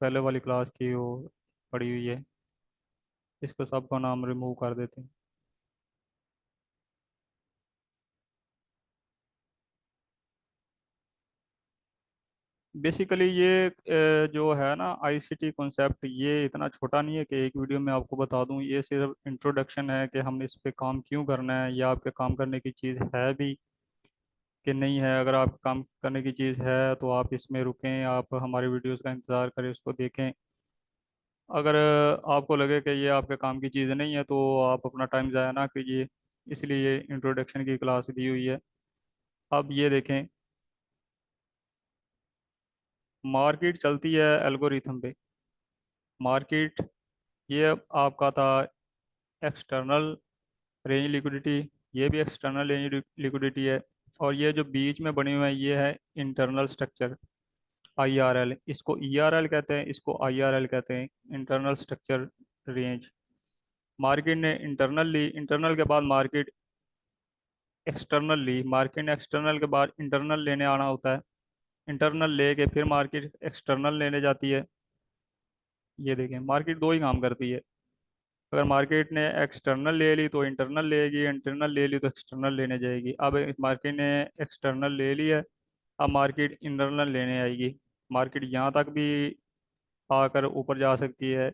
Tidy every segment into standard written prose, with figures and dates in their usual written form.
पहले वाली क्लास की वो पड़ी हुई है। इसको सबका नाम रिमूव कर देते हैं। बेसिकली ये जो है ना आईसीटी कॉन्सेप्ट, ये इतना छोटा नहीं है कि एक वीडियो में आपको बता दूं। ये सिर्फ इंट्रोडक्शन है कि हम इस पे काम क्यों करना है, या आपके काम करने की चीज़ है भी कि नहीं है। अगर आप काम करने की चीज़ है तो आप इसमें रुकें, आप हमारे वीडियोस का इंतज़ार करें, उसको देखें। अगर आपको लगे कि ये आपके काम की चीज़ नहीं है तो आप अपना टाइम ज़ाया ना कीजिए। इसलिए ये इंट्रोडक्शन की क्लास दी हुई है। अब ये देखें, मार्केट चलती है एल्गोरिथम पे। मार्केट ये आपका था एक्सटर्नल रेंज लिक्विडिटी, ये भी एक्सटर्नल रेंज लिक्विडिटी है। और ये जो बीच में बने हुए हैं ये है इंटरनल स्ट्रक्चर, आईआरएल। इसको ईआरएल कहते हैं, इसको आईआरएल कहते हैं, इंटरनल स्ट्रक्चर रेंज। मार्केट ने इंटरनल ली, इंटरनल के बाद मार्केट एक्सटर्नल ली, मार्केट ने एक्सटर्नल के बाद इंटरनल लेने आना होता है। इंटरनल लेके फिर मार्केट एक्सटर्नल लेने जाती है। ये देखें, मार्केट दो ही काम करती है। अगर मार्केट ने एक्सटर्नल ले ली तो इंटरनल लेगी, इंटरनल ले ली तो एक्सटर्नल लेने जाएगी। अब मार्केट ने एक्सटर्नल ले ली है, अब मार्केट इंटरनल लेने आएगी। मार्केट यहाँ तक भी आकर ऊपर जा सकती है,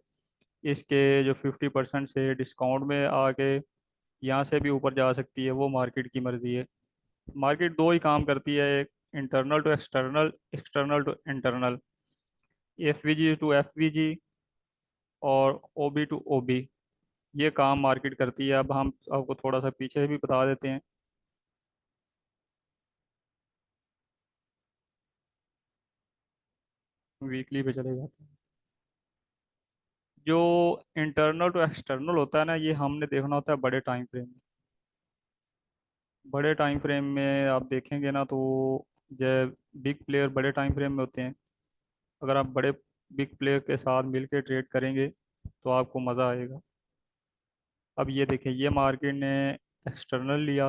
इसके जो 50% से डिस्काउंट में आके यहाँ से भी ऊपर जा सकती है, वो मार्केट की मर्जी है। मार्केट दो ही काम करती है, एक internal to external, external to internal, FVG to FVG, और ओबी टू ओबी। ये काम मार्केट करती है। अब हम आपको थोड़ा सा पीछे भी बता देते हैं। वीकली पे चले जाते हैं। जो इंटरनल टू एक्सटर्नल होता है ना, ये हमने देखना होता है बड़े टाइम फ्रेम में। बड़े टाइम फ्रेम में आप देखेंगे ना तो जब बिग प्लेयर बड़े टाइम फ्रेम में होते हैं, अगर आप बड़े बिग प्लेयर के साथ मिलकर ट्रेड करेंगे तो आपको मज़ा आएगा। अब ये देखें, ये मार्केट ने एक्सटर्नल लिया,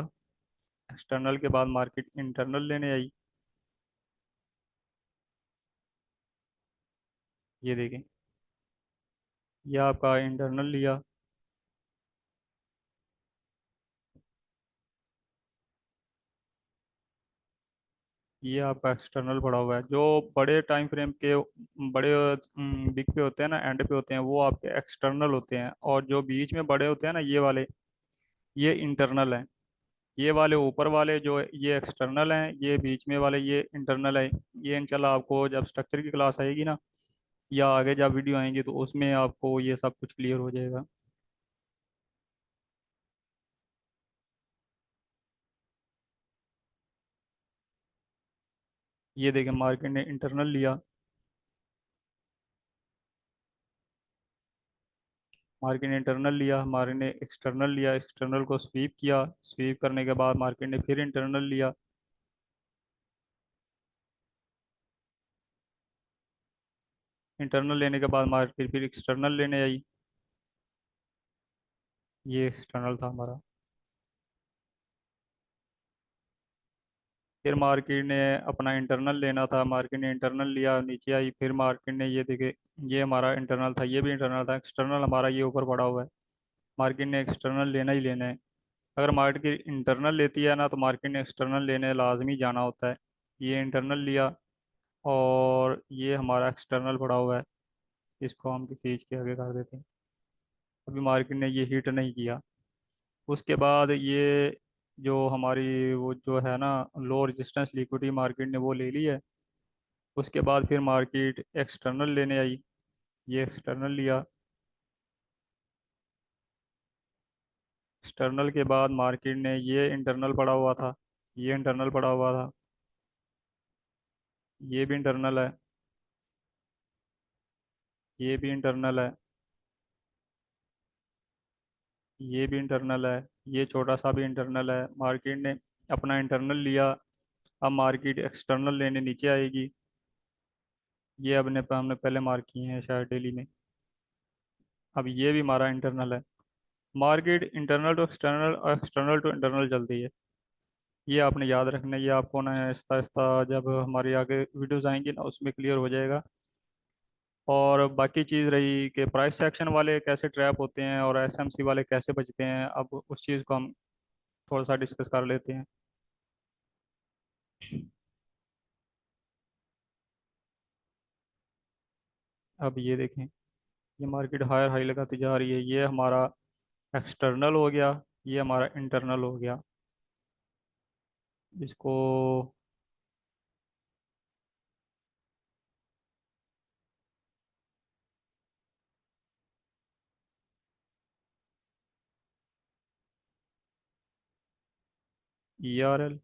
एक्सटर्नल के बाद मार्केट इंटरनल लेने आई। ये देखें, ये आपका इंटरनल लिया, ये आपका एक्सटर्नल पड़ा हुआ है। जो बड़े टाइम फ्रेम के बड़े बिग पे होते हैं ना, एंड पे होते हैं, वो आपके एक्सटर्नल होते हैं। और जो बीच में बड़े होते हैं ना, ये वाले, ये इंटरनल हैं। ये वाले ऊपर वाले जो ये एक्सटर्नल हैं, ये बीच में वाले ये इंटरनल है। ये इंशाल्लाह आपको जब स्ट्रक्चर की क्लास आएगी ना, या आगे जब वीडियो आएंगी तो उसमें आपको ये सब कुछ क्लियर हो जाएगा। ये देखें, मार्केट ने इंटरनल लिया, मार्केट ने इंटरनल लिया, मार्केट ने एक्सटर्नल लिया, एक्सटर्नल को स्वीप किया, स्वीप करने के बाद मार्केट ने फिर इंटरनल लिया, इंटरनल लेने के बाद मार्केट फिर एक्सटर्नल लेने आई। ये एक्सटर्नल था हमारा। फिर मार्केट ने अपना इंटरनल लेना था, मार्केट ने इंटरनल लिया, नीचे आई। फिर मार्केट ने ये देखे, ये हमारा इंटरनल था, ये भी इंटरनल था, एक्सटर्नल हमारा ये ऊपर पड़ा हुआ है। मार्केट ने एक्सटर्नल लेना ही लेना है। अगर मार्केट इंटरनल लेती है ना तो मार्केट ने एक्सटर्नल लेने लाजमी जाना होता है। ये इंटरनल लिया, और ये हमारा एक्सटर्नल पड़ा हुआ है, इसको हम खींच के आगे कर देते हैं। अभी मार्केट ने ये हिट नहीं किया। उसके बाद ये जो हमारी वो जो है ना लो रेजिस्टेंस लिक्विडिटी, मार्केट ने वो ले ली है। उसके बाद फिर मार्केट एक्सटर्नल लेने आई, ये एक्सटर्नल लिया। एक्सटर्नल के बाद मार्केट ने ये इंटरनल पड़ा हुआ था, ये इंटरनल पड़ा हुआ था, ये भी इंटरनल है, ये भी इंटरनल है, ये भी इंटरनल है, ये छोटा सा भी इंटरनल है। मार्केट ने अपना इंटरनल लिया, अब मार्केट एक्सटर्नल लेने नीचे आएगी। ये अपने हमने पहले मार्क किए हैं शायद डेली में। अब ये भी हमारा इंटरनल है। मार्केट इंटरनल टू एक्सटर्नल और एक्सटर्नल टू इंटरनल चलती है। ये आपने याद रखना है, ये आपको ना आहिस्ता आहिस्ता जब हमारी आगे वीडियोस आएंगी ना उसमें क्लियर हो जाएगा। और बाकी चीज़ रही कि प्राइस सेक्शन वाले कैसे ट्रैप होते हैं और एसएमसी वाले कैसे बचते हैं, अब उस चीज़ को हम थोड़ा सा डिस्कस कर लेते हैं। अब ये देखें, ये मार्केट हायर हाई लगाती जा रही है, ये हमारा एक्सटर्नल हो गया, ये हमारा इंटरनल हो गया। इसको E R L,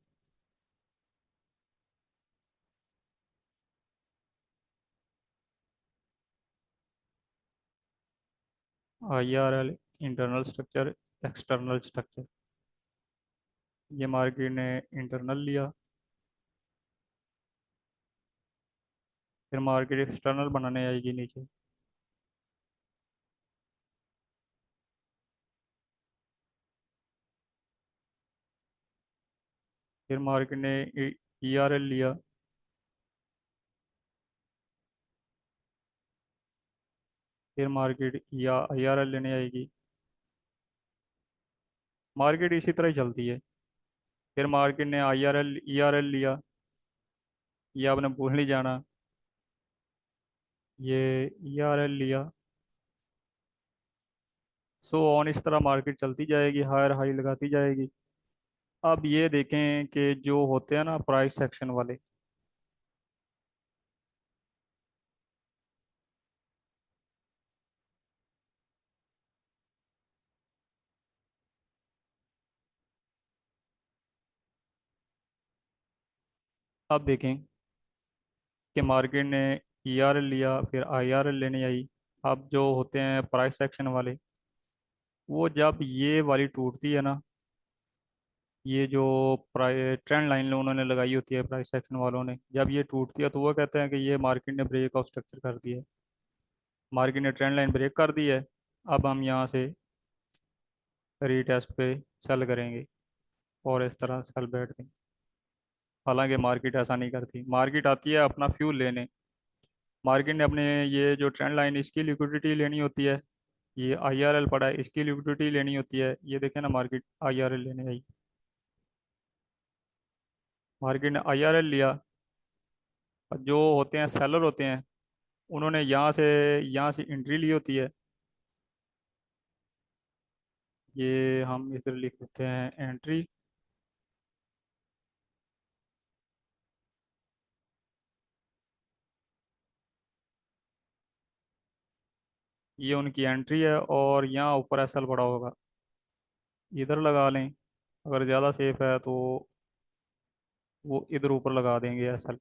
I R L, internal structure, external structure. ये मार्केट ने इंटरनल लिया, फिर मार्केट एक्सटर्नल बनाने आएगी नीचे, फिर मार्केट ने ई आर एल लिया, फिर मार्केट या आई आर एल लेने आएगी। मार्केट इसी तरह ही चलती है। फिर मार्केट ने I R L E R L लिया, ये आपने भूल नहीं जाना, ये ई आर एल लिया। सो ऑन इस तरह मार्केट चलती जाएगी, हायर हाई लगाती जाएगी। अब ये देखें कि जो होते हैं ना प्राइस सेक्शन वाले, अब देखें कि मार्केट ने ई आर एल लिया, फिर आई आर एल लेने आई। अब जो होते हैं प्राइस सेक्शन वाले, वो जब ये वाली टूटती है ना, ये जो प्राइस ट्रेंड लाइन उन्होंने लगाई होती है प्राइस सेक्शन वालों ने, जब ये टूटती है तो वो कहते हैं कि ये मार्केट ने ब्रेक ऑफ स्ट्रक्चर कर दिया है, मार्केट ने ट्रेंड लाइन ब्रेक कर दी है। अब हम यहाँ से रीटेस्ट पे सेल करेंगे और इस तरह सेल बैठ गए। हालांकि मार्केट ऐसा नहीं करती, मार्केट आती है अपना फ्यूल लेने। मार्केट ने अपने ये जो ट्रेंड लाइन इसकी लिक्विडिटी लेनी होती है, ये आई आर एल पड़ा है इसकी लिक्विडिटी लेनी होती है, ये देखें ना मार्केट आई आर एल लेने आई। मार्केट ने आई आर एल लिया, और जो होते हैं सेलर होते हैं, उन्होंने यहाँ से एंट्री ली होती है। ये हम इधर लिख देते हैं एंट्री। ये उनकी एंट्री है और यहाँ ऊपर एसएल पड़ा होगा, इधर लगा लें। अगर ज़्यादा सेफ है तो वो इधर ऊपर लगा देंगे एसएल।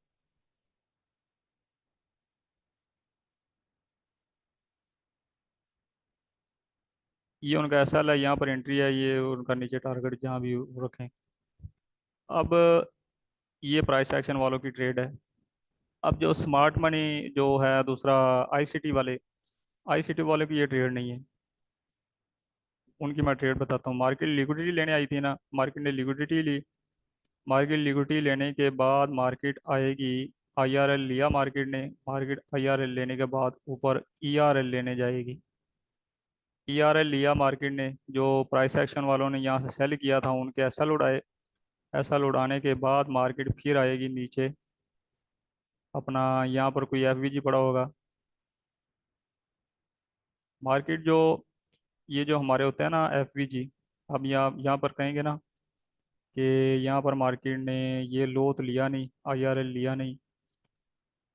ये उनका एसएल है, यहाँ पर एंट्री है, ये उनका नीचे टारगेट जहाँ भी वो रखें। अब ये प्राइस एक्शन वालों की ट्रेड है। अब जो स्मार्ट मनी जो है दूसरा, आईसीटी वाले, आईसीटी वाले की ये ट्रेड नहीं है। उनकी मैं ट्रेड बताता हूँ। मार्केट लिक्विडिटी लेने आई थी ना, मार्केट ने लिक्विडिटी ली। मार्केट लिक्विडिटी लेने के बाद मार्केट आएगी, आईआरएल लिया मार्केट ने, मार्केट आईआरएल लेने के बाद ऊपर ईआरएल लेने जाएगी। ईआरएल लिया मार्केट ने, जो प्राइस एक्शन वालों ने यहाँ से सेल किया था उनके एसएल उड़ाए। एसएल उड़ाने के बाद मार्केट फिर आएगी नीचे, अपना यहाँ पर कोई एफवीजी पड़ा होगा। मार्केट जो ये जो हमारे होते हैं ना एफवीजी, अब यहाँ पर कहेंगे ना कि यहाँ पर मार्केट ने ये लो तो लिया नहीं, आईआरएल लिया नहीं,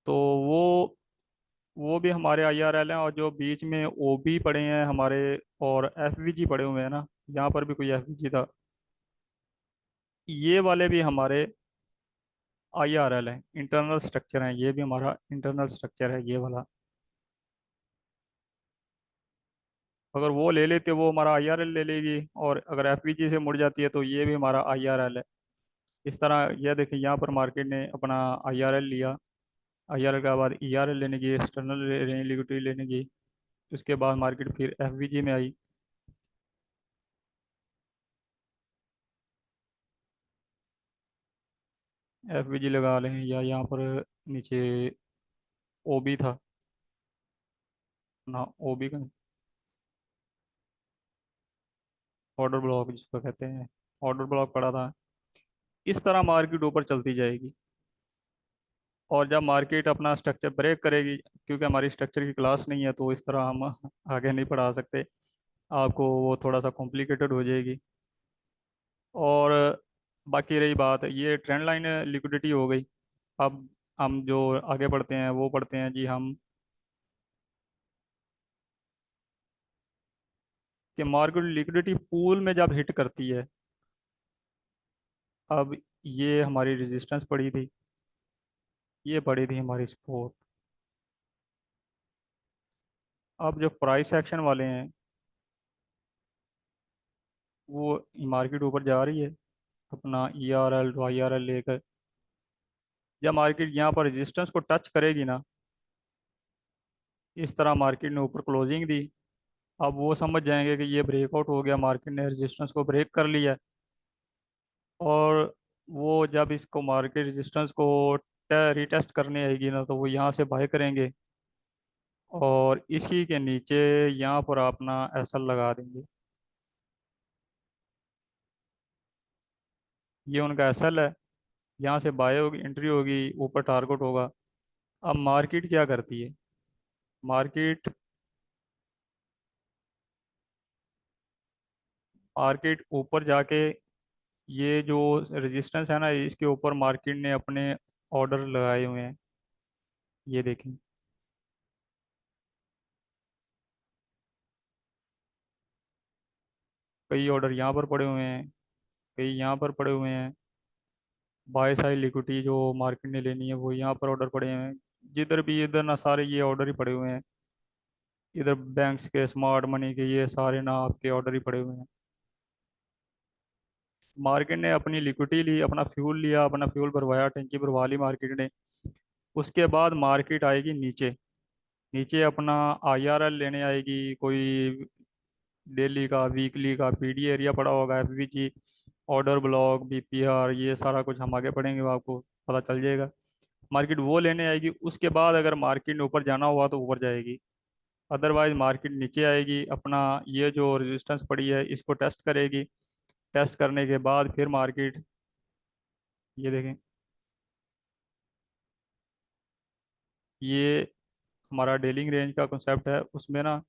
तो वो भी हमारे आईआरएल हैं। और जो बीच में ओबी पड़े हैं हमारे और एफवीजी पड़े हुए हैं ना, यहाँ पर भी कोई एफवीजी था, ये वाले भी हमारे आईआरएल हैं, इंटरनल स्ट्रक्चर हैं, ये भी हमारा इंटरनल स्ट्रक्चर है ये वाला। अगर वो ले लेते वो हमारा आईआरएल ले लेगी, और अगर एफवीजी से मुड़ जाती है तो ये भी हमारा आईआरएल है। इस तरह यह देखिए, यहाँ पर मार्केट ने अपना आईआरएल लिया, आईआरएल के बाद ईआरएल लेने की, एक्सटर्नल लिक्विडिटी लेने की। उसके बाद मार्केट फिर एफवीजी में आई। एफवीजी लगा लें, या यहाँ पर नीचे ओबी था, ना वो भी ऑर्डर ब्लॉक जिसको कहते हैं, ऑर्डर ब्लॉक पड़ा था। इस तरह मार्केट ऊपर चलती जाएगी। और जब मार्केट अपना स्ट्रक्चर ब्रेक करेगी, क्योंकि हमारी स्ट्रक्चर की क्लास नहीं है तो इस तरह हम आगे नहीं पढ़ा सकते आपको, वो थोड़ा सा कॉम्प्लिकेटेड हो जाएगी। और बाकी रही बात, ये ट्रेंड लाइन लिक्विडिटी हो गई। अब हम जो आगे बढ़ते हैं वो पढ़ते हैं जी हम, कि मार्केट लिक्विडिटी पूल में जब हिट करती है, अब ये हमारी रेजिस्टेंस पड़ी थी, ये पड़ी थी हमारी सपोर्ट। अब जो प्राइस एक्शन वाले हैं वो मार्केट ऊपर जा रही है अपना ERL YRL लेकर। जब मार्केट यहाँ पर रेजिस्टेंस को टच करेगी ना, इस तरह मार्केट ने ऊपर क्लोजिंग दी, अब वो समझ जाएंगे कि ये ब्रेकआउट हो गया, मार्केट ने रेजिस्टेंस को ब्रेक कर लिया। और वो जब इसको मार्केट रेजिस्टेंस को रिटेस्ट करने आएगी ना, तो वो यहाँ से बाय करेंगे और इसी के नीचे यहाँ पर अपना एसएल लगा देंगे। ये उनका एसएल है, यहाँ से बाय होगी, एंट्री होगी, ऊपर टारगेट होगा। अब मार्केट क्या करती है, मार्केट मार्केट ऊपर जाके ये जो रेजिस्टेंस है ना, इसके ऊपर मार्केट ने अपने ऑर्डर लगाए हुए हैं। ये देखें, कई ऑर्डर यहाँ पर पड़े हुए हैं, कई यहाँ पर पड़े हुए हैं। बाय साइड लिक्विडिटी जो मार्केट ने लेनी है वो यहाँ पर ऑर्डर पड़े हुए हैं। जिधर भी इधर ना सारे ये ऑर्डर ही पड़े हुए हैं। इधर बैंक्स के, स्मार्ट मनी के, ये सारे ना आपके ऑर्डर ही पड़े हुए हैं। मार्केट ने अपनी लिक्विडिटी ली, अपना फ्यूल लिया, अपना फ्यूल भरवाया, टंकी भरवा ली मार्केट ने। उसके बाद मार्केट आएगी नीचे, नीचे अपना IRL लेने आएगी। कोई डेली का, वीकली का PD एरिया पड़ा होगा, FVG, ऑर्डर ब्लॉक, BPR, ये सारा कुछ हम आगे पढ़ेंगे, वो आपको पता चल जाएगा। मार्केट वो लेने आएगी, उसके बाद अगर मार्केट ने ऊपर जाना हुआ तो ऊपर जाएगी, अदरवाइज मार्केट नीचे आएगी, अपना ये जो रेजिस्टेंस पड़ी है इसको टेस्ट करेगी। टेस्ट करने के बाद फिर मार्केट, ये देखें, ये हमारा डेलिंग रेंज का कॉन्सेप्ट है, उसमें ना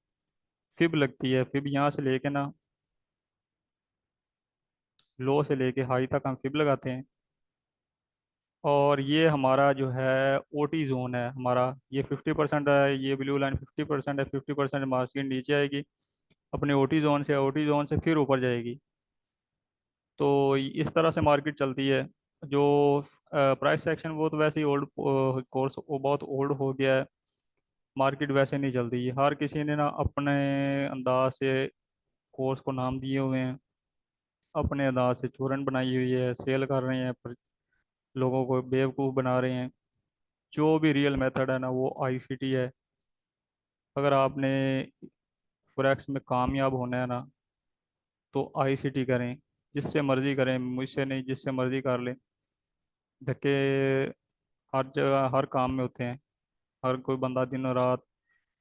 फिब लगती है। फिब यहाँ से लेके ना, लो से लेके हाई तक हम फिब लगाते हैं। और ये हमारा जो है OT जोन है हमारा, ये 50% है, ये ब्लू लाइन 50% है। 50% मार्केट नीचे आएगी अपने OT जोन से, OT जोन से फिर ऊपर जाएगी। तो इस तरह से मार्केट चलती है। जो प्राइस सेक्शन वो तो वैसे ही ओल्ड कोर्स, वो बहुत ओल्ड हो गया है। मार्केट वैसे नहीं चलती, हर किसी ने ना अपने अंदाज से कोर्स को नाम दिए हुए हैं, अपने अंदाज से चूरन बनाई हुई है, सेल कर रहे हैं, पर लोगों को बेवकूफ़ बना रहे हैं। जो भी रियल मेथड है ना वो ICT है। अगर आपने फॉरेक्स में कामयाब होना है ना, तो ICT करें, जिससे मर्जी करें, मुझसे नहीं, जिससे मर्जी कर लें। धक्के हर जगह हर काम में होते हैं। हर कोई बंदा दिन रात,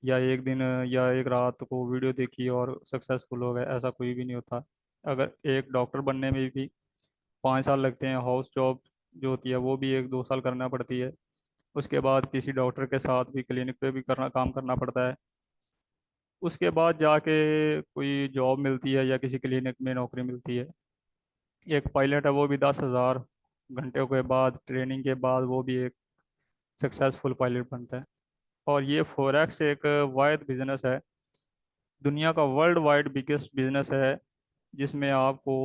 या एक दिन या एक रात को वीडियो देखी और सक्सेसफुल हो गए, ऐसा कोई भी नहीं होता। अगर एक डॉक्टर बनने में भी 5 साल लगते हैं, हाउस जॉब जो होती है वो भी 1-2 साल करना पड़ती है। उसके बाद किसी डॉक्टर के साथ भी क्लिनिक पे भी काम करना पड़ता है। उसके बाद जाके कोई जॉब मिलती है या किसी क्लिनिक में नौकरी मिलती है। एक पायलट है, वो भी 10,000 घंटे के बाद, ट्रेनिंग के बाद, वो भी एक सक्सेसफुल पायलट बनता है। और ये फॉरेक्स एक वायद बिजनेस है, दुनिया का वर्ल्ड वाइड बिगेस्ट बिजनेस है, जिसमें आपको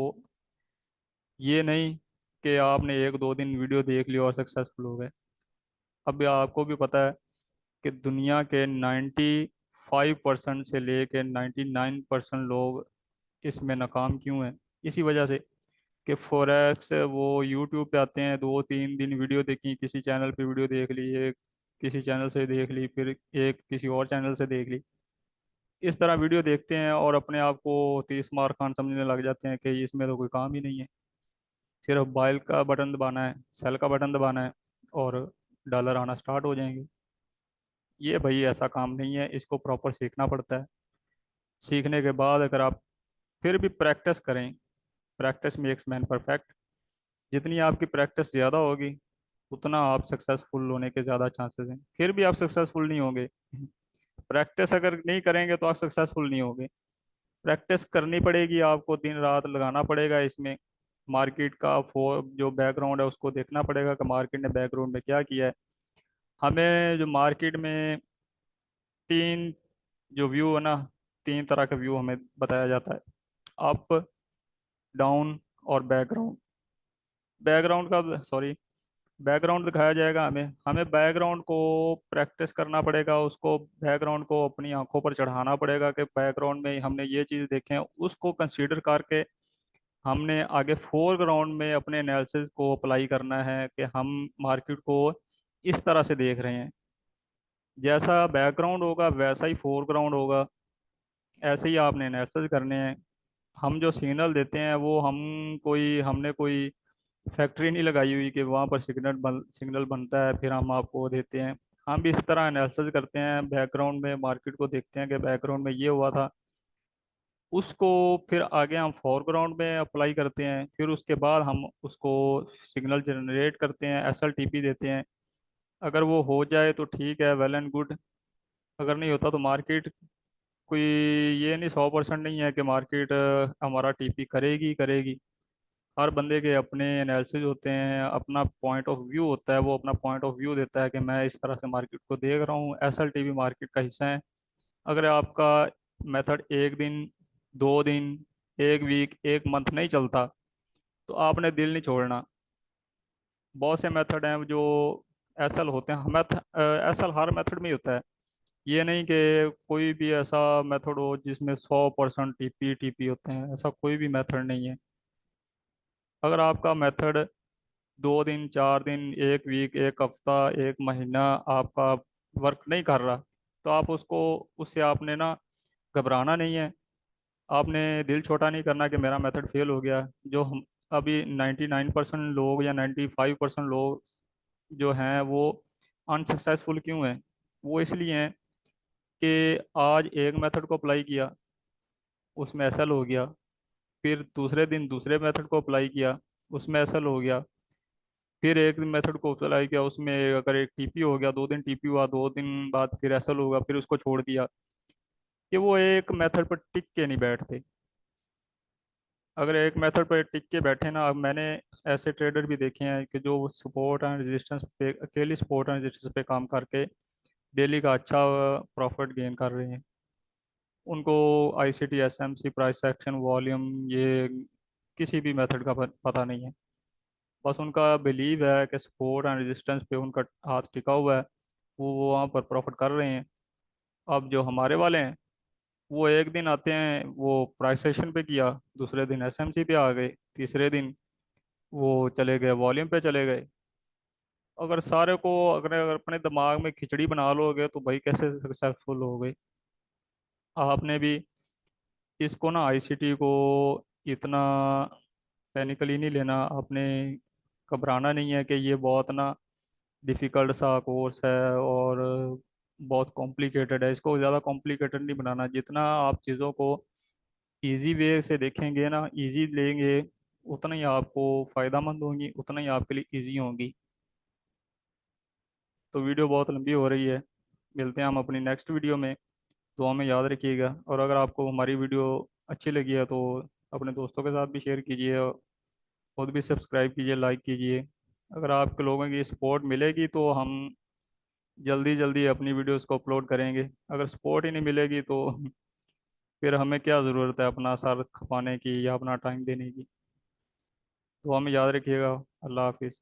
ये नहीं कि आपने 1-2 दिन वीडियो देख ली और सक्सेसफुल हो गए। अब आपको भी पता है कि दुनिया के 95% से लेके 99% लोग इसमें नाकाम क्यों हैं। इसी वजह से कि फॉरेक्स वो यूट्यूब पे आते हैं, 2-3 दिन वीडियो देखी, किसी चैनल पे वीडियो देख ली, एक किसी चैनल से देख ली, फिर एक किसी और चैनल से देख ली। इस तरह वीडियो देखते हैं और अपने आप को 30 मार खान समझने लग जाते हैं कि इसमें तो कोई काम ही नहीं है, सिर्फ बाइल का बटन दबाना है, सेल का बटन दबाना है, और डॉलर आना स्टार्ट हो जाएंगे। ये भाई ऐसा काम नहीं है, इसको प्रॉपर सीखना पड़ता है। सीखने के बाद अगर आप फिर भी प्रैक्टिस करें, प्रैक्टिस मेक्स मैन परफेक्ट। जितनी आपकी प्रैक्टिस ज़्यादा होगी उतना आप सक्सेसफुल होने के ज़्यादा चांसेस हैं। फिर भी आप सक्सेसफुल नहीं होंगे। प्रैक्टिस अगर नहीं करेंगे तो आप सक्सेसफुल नहीं होंगे। प्रैक्टिस करनी पड़ेगी, आपको दिन रात लगाना पड़ेगा इसमें। मार्केट का जो बैकग्राउंड है उसको देखना पड़ेगा कि मार्केट ने बैकग्राउंड में क्या किया है। हमें जो मार्केट में तीन जो व्यू है ना, तीन तरह का व्यू हमें बताया जाता है: अप, डाउन और बैकग्राउंड। बैकग्राउंड का सॉरी बैकग्राउंड दिखाया जाएगा हमें। हमें बैकग्राउंड को प्रैक्टिस करना पड़ेगा, उसको बैकग्राउंड को अपनी आंखों पर चढ़ाना पड़ेगा कि बैकग्राउंड में हमने ये चीज़ देखे हैं, उसको कंसीडर करके हमने आगे फोरग्राउंड में अपने एनालिसिस को अप्लाई करना है कि हम मार्केट को इस तरह से देख रहे हैं। जैसा बैकग्राउंड होगा वैसा ही फोरग्राउंड होगा, ऐसे ही आपने एनालिसिस करने हैं। हम जो सिग्नल देते हैं वो हमने कोई फैक्ट्री नहीं लगाई हुई कि वहाँ पर सिग्नल बनता है फिर हम आपको देते हैं। हम भी इस तरह एनालिसिस करते हैं, बैकग्राउंड में मार्केट को देखते हैं कि बैकग्राउंड में ये हुआ था, उसको फिर आगे हम फोरग्राउंड में अप्लाई करते हैं। फिर उसके बाद हम उसको सिग्नल जनरेट करते हैं, एसएलटीपी देते हैं। अगर वो हो जाए तो ठीक है, वेल एंड गुड। अगर नहीं होता तो मार्केट कोई ये नहीं, 100% नहीं है कि मार्केट हमारा टीपी करेगी करेगी। हर बंदे के अपने एनालिसिस होते हैं, अपना पॉइंट ऑफ व्यू होता है, वो अपना पॉइंट ऑफ व्यू देता है कि मैं इस तरह से मार्केट को देख रहा हूँ, एसएलटीपी मार्केट का हिस्सा है। अगर आपका मेथड एक दिन, 2 दिन, एक वीक, एक मंथ नहीं चलता तो आपने दिल नहीं छोड़ना। बहुत से मेथड हैं जो एसएल होते हैं, मैथ एसएल हर मेथड में ही होता है। ये नहीं कि कोई भी ऐसा मेथड हो जिसमें 100% टीपी टीपी होते हैं, ऐसा कोई भी मेथड नहीं है। अगर आपका मेथड 2 दिन, 4 दिन, एक वीक, एक हफ्ता, एक महीना आपका वर्क नहीं कर रहा तो आप उसको उससे आपने ना घबराना नहीं है। आपने दिल छोटा नहीं करना कि मेरा मेथड फेल हो गया। जो हम अभी 99% लोग या 95% लोग जो हैं वो अनसक्सेसफुल क्यों हैं? वो इसलिए हैं कि आज एक मेथड को अप्लाई किया, उसमें एसएल हो गया। फिर दूसरे दिन दूसरे मेथड को अप्लाई किया, उसमें एसएल हो गया। फिर एक मेथड को अप्लाई किया, उसमें अगर एक टीपी हो गया, 2 दिन टीपी हुआ, 2 दिन बाद फिर एसएल होगा, फिर उसको छोड़ दिया। कि वो एक मेथड पर टिक के नहीं बैठते। अगर एक मेथड पर टिक के बैठे ना, अब मैंने ऐसे ट्रेडर भी देखे हैं कि जो सपोर्ट एंड रेजिस्टेंस पे, अकेली सपोर्ट एंड रेजिस्टेंस पे काम करके डेली का अच्छा प्रॉफिट गेन कर रहे हैं। उनको ICT, SMC, price action, volume, ये किसी भी मेथड का पता नहीं है। बस उनका बिलीव है कि सपोर्ट एंड रेजिस्टेंस पे उनका हाथ टिका हुआ है, वो वहाँ पर प्रॉफिट कर रहे हैं। अब जो हमारे वाले हैं वो एक दिन आते हैं, वो प्राइस एक्शन पे किया, दूसरे दिन एसएमसी पे आ गए, तीसरे दिन वो चले गए वॉल्यूम पे चले गए। अगर सारे को अगर अपने दिमाग में खिचड़ी बना लोगे तो भाई कैसे सक्सेसफुल हो गए? आपने भी इसको ना, आईसीटी को इतना पैनिकली नहीं लेना आपने। घबराना नहीं है कि ये बहुत ना डिफ़िकल्ट सा कोर्स है और बहुत कॉम्प्लिकेटेड है। इसको ज़्यादा कॉम्प्लिकेटेड नहीं बनाना। जितना आप चीज़ों को इजी वे से देखेंगे ना, इजी लेंगे, उतना ही आपको फ़ायदा मंद होंगी, उतना ही आपके लिए इजी होंगी। तो वीडियो बहुत लंबी हो रही है, मिलते हैं हम अपनी नेक्स्ट वीडियो में। दुआ में याद रखिएगा, और अगर आपको हमारी वीडियो अच्छी लगी है तो अपने दोस्तों के साथ भी शेयर कीजिए, और खुद भी सब्सक्राइब कीजिए, लाइक कीजिए। अगर आपके लोगों की सपोर्ट मिलेगी तो हम जल्दी जल्दी अपनी वीडियोस को अपलोड करेंगे। अगर सपोर्ट ही नहीं मिलेगी तो फिर हमें क्या ज़रूरत है अपना सर खपाने की या अपना टाइम देने की। तो हमें याद रखिएगा। अल्लाह हाफिज़।